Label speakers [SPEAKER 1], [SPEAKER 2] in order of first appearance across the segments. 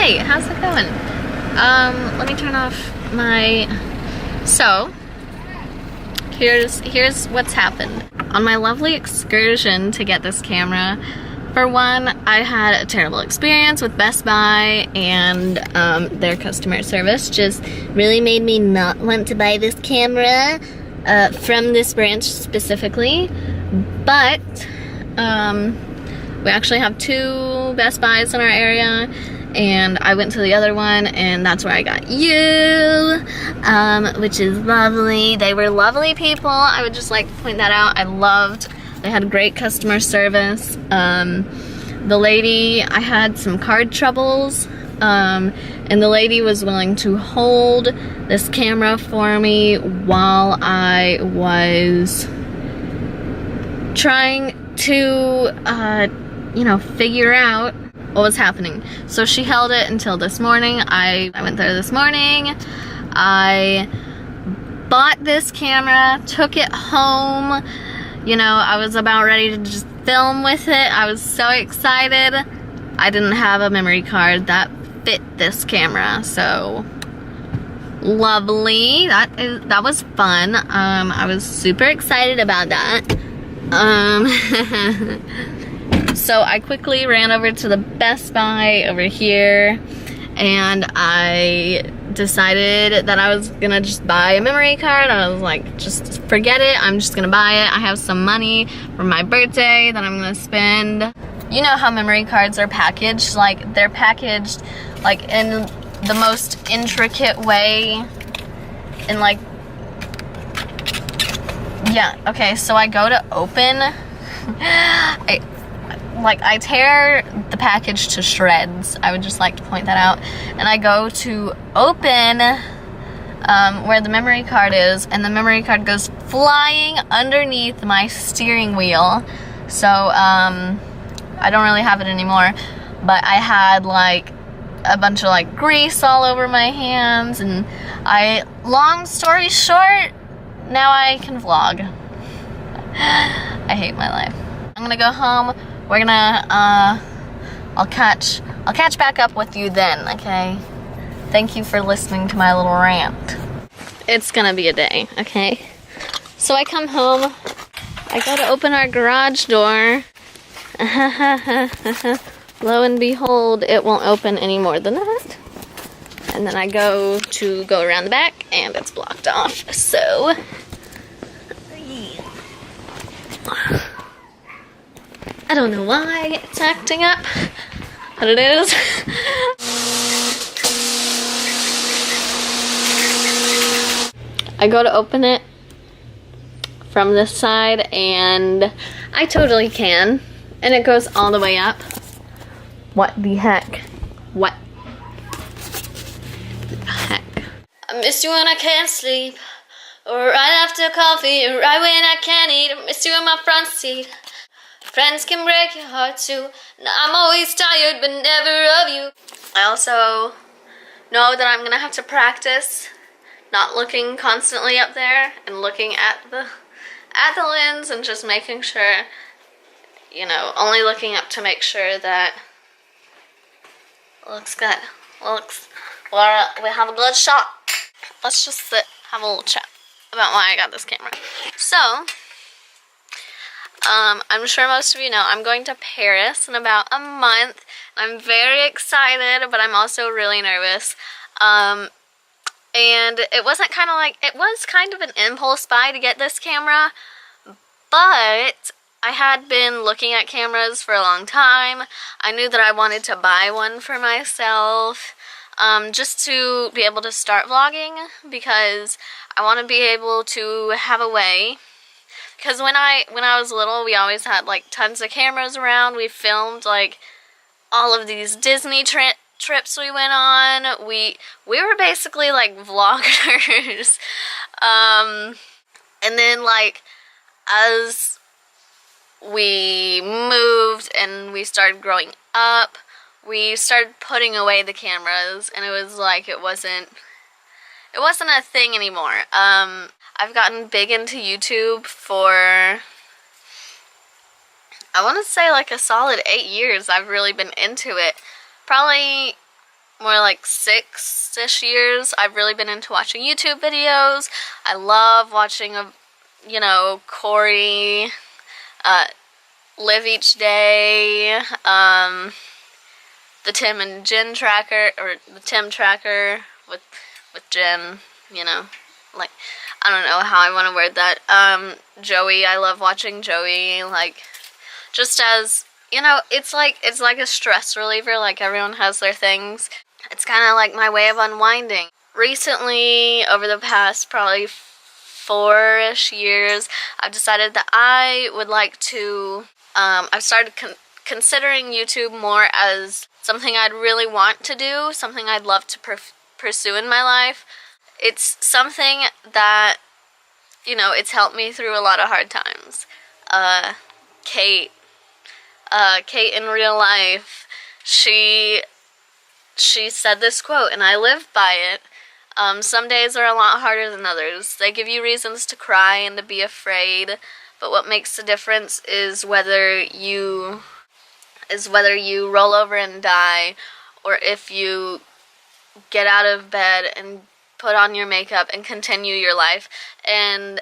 [SPEAKER 1] Hi, how's it going? Let me turn off my... So, here's what's happened. On my lovely excursion to get this camera, for one, I had a terrible experience with Best Buy, and their customer service just really made me not want to buy this camera from this branch specifically. But we actually have 2 Best Buys in our area, and I went to the other one, and that's where I got you, which is lovely. They were lovely people. I would just like to point that out. They had great customer service. The lady, I had some card troubles, and the lady was willing to hold this camera for me while I was trying to, figure out what was happening. So she held it until this morning. I went there this morning. I bought this camera, took it home. I was about ready to just film with it. I was so excited. I didn't have a memory card that fit this camera, so lovely. That was fun. I was super excited about that. So I quickly ran over to the Best Buy over here, and I decided that I was gonna just buy a memory card. I was like, just forget it, I'm just gonna buy it. I have some money for my birthday that I'm gonna spend. You know how memory cards are packaged? Like, they're packaged like in the most intricate way, and like, yeah, okay, so I go to open, I tear the package to shreds. I would just like to point that out. And I go to open where the memory card is, and the memory card goes flying underneath my steering wheel. So I don't really have it anymore, but I had like a bunch of like grease all over my hands, and long story short, now I can vlog. I hate my life. I'm gonna go home. We're gonna, I'll catch back up with you then, okay? Thank you for listening to my little rant. It's gonna be a day, okay? So I come home, I go to open our garage door. Lo and behold, it won't open any more than that. And then I go around the back, and it's blocked off, so... I don't know why it's acting up, but it is. I go to open it from this side, and I totally can, and it goes all the way up. What the heck? What the heck? I miss you when I can't sleep, or right after coffee, or right when I can't eat. I miss you in my front seat. Friends can break your heart too. Now I'm always tired, but never of you. I also know that I'm gonna have to practice not looking constantly up there and looking at the lens, and just making sure, only looking up to make sure that it looks good. We have a good shot. Let's just sit, have a little chat about why I got this camera. So, I'm sure most of you know I'm going to Paris in about a month. I'm very excited, but I'm also really nervous. And it was kind of an impulse buy to get this camera, but I had been looking at cameras for a long time. I knew that I wanted to buy one for myself, just to be able to start vlogging, because I want to be able to have a way. Because when I was little, we always had like tons of cameras around. We filmed like all of these Disney trips we went on. We were basically like vloggers. And then like as we moved and we started growing up, we started putting away the cameras, and it was like it wasn't a thing anymore. I've gotten big into YouTube for, I want to say like a solid 8 years. I've really been into it. Probably more like 6-ish years, I've really been into watching YouTube videos. I love watching, you know, Corey, Live Each Day, the Tim and Jen tracker, or the Tim tracker with Jen, you know, like, I don't know how I want to word that. Joey, I love watching Joey, like, just as, you know, it's like a stress reliever, like everyone has their things. It's kind of like my way of unwinding. Recently, over the past probably 4-ish years, I've decided that I would like to, I've started considering YouTube more as something I'd really want to do, something I'd love to pursue in my life. It's something that, you know, it's helped me through a lot of hard times. Kate in real life, she said this quote, and I live by it. Some days are a lot harder than others. They give you reasons to cry and to be afraid, but what makes the difference is whether you roll over and die, or if you get out of bed and put on your makeup and continue your life. And,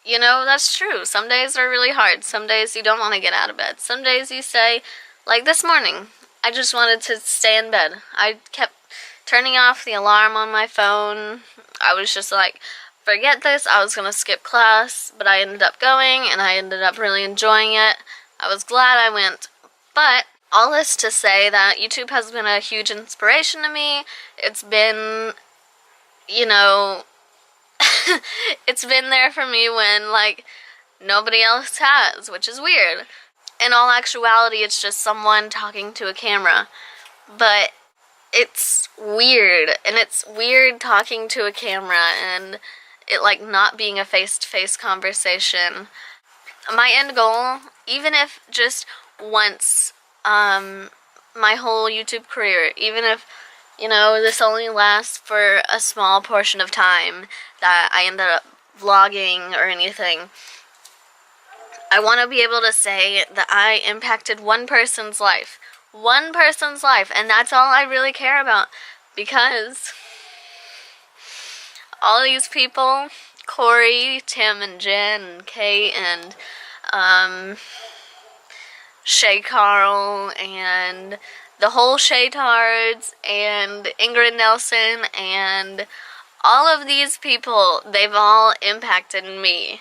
[SPEAKER 1] you know, that's true. Some days are really hard. Some days you don't want to get out of bed. Some days you say, like this morning, I just wanted to stay in bed. I kept turning off the alarm on my phone. I was just like, forget this. I was going to skip class, but I ended up going, and I ended up really enjoying it. I was glad I went. But all this to say that YouTube has been a huge inspiration to me. It's been, you know, it's been there for me when, like, nobody else has, which is weird. In all actuality, it's just someone talking to a camera. But it's weird, and it's weird talking to a camera and it, like, not being a face-to-face conversation. My end goal, even if just once, my whole YouTube career, even if, you know, this only lasts for a small portion of time that I ended up vlogging or anything, I want to be able to say that I impacted one person's life. One person's life, and that's all I really care about, because all these people, Corey, Tim and Jen and Kate and Shay Carl and the whole Shaytards and Ingrid Nelson and all of these people, they've all impacted me.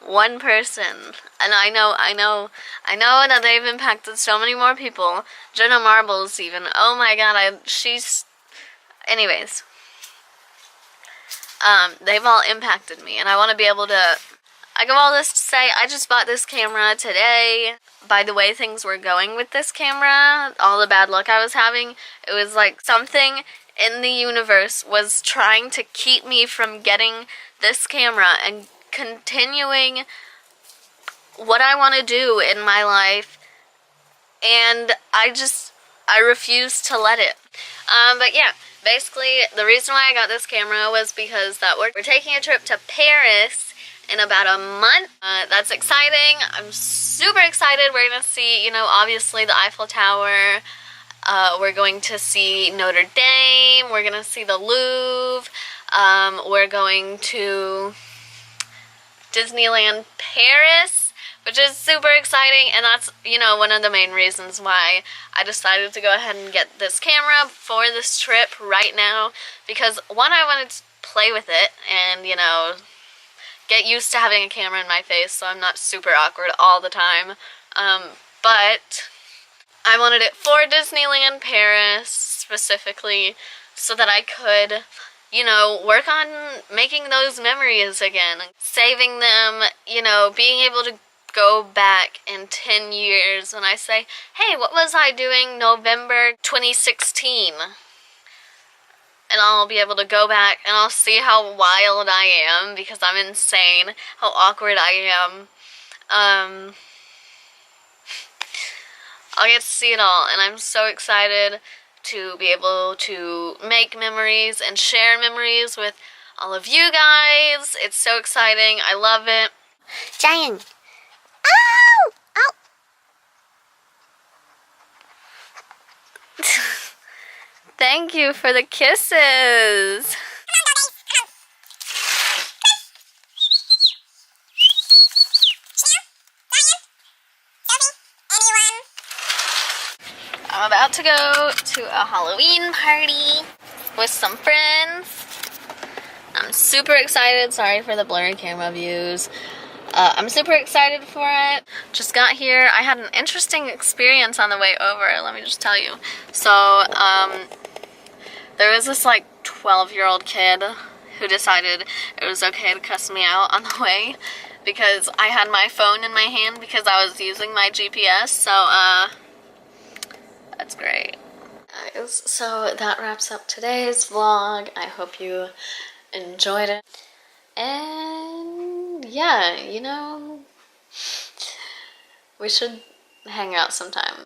[SPEAKER 1] One person. And I know that they've impacted so many more people. Jenna Marbles even. Oh my god, anyways. They've all impacted me, and I want to be able to, I give all this to say, I just bought this camera today. By the way things were going with this camera, all the bad luck I was having, it was like something in the universe was trying to keep me from getting this camera and continuing what I want to do in my life, and I refuse to let it. But yeah, basically the reason why I got this camera was because that we're taking a trip to Paris in about a month. That's exciting. I'm super excited. We're gonna see, you know, obviously the Eiffel Tower. We're going to see Notre Dame. We're gonna see the Louvre. We're going to Disneyland Paris, which is super exciting, and that's, you know, one of the main reasons why I decided to go ahead and get this camera for this trip right now, because one, I wanted to play with it and, you know, get used to having a camera in my face so I'm not super awkward all the time, but I wanted it for Disneyland Paris specifically so that I could, you know, work on making those memories again, saving them, you know, being able to go back in 10 years when I say, hey, what was I doing November 2016? And I'll be able to go back and I'll see how wild I am, because I'm insane, how awkward I am. I'll get to see it all, and I'm so excited to be able to make memories and share memories with all of you guys. It's so exciting. I love it. Giant. Ow! Ow! Thank you for the kisses. I'm about to go to a Halloween party with some friends. I'm super excited. Sorry for the blurry camera views. I'm super excited for it. Just got here. I had an interesting experience on the way over, let me just tell you. So, there was this like 12-year-old kid who decided it was okay to cuss me out on the way because I had my phone in my hand because I was using my GPS, so, that's great. Guys, so that wraps up today's vlog. I hope you enjoyed it. And yeah, you know, we should hang out sometime.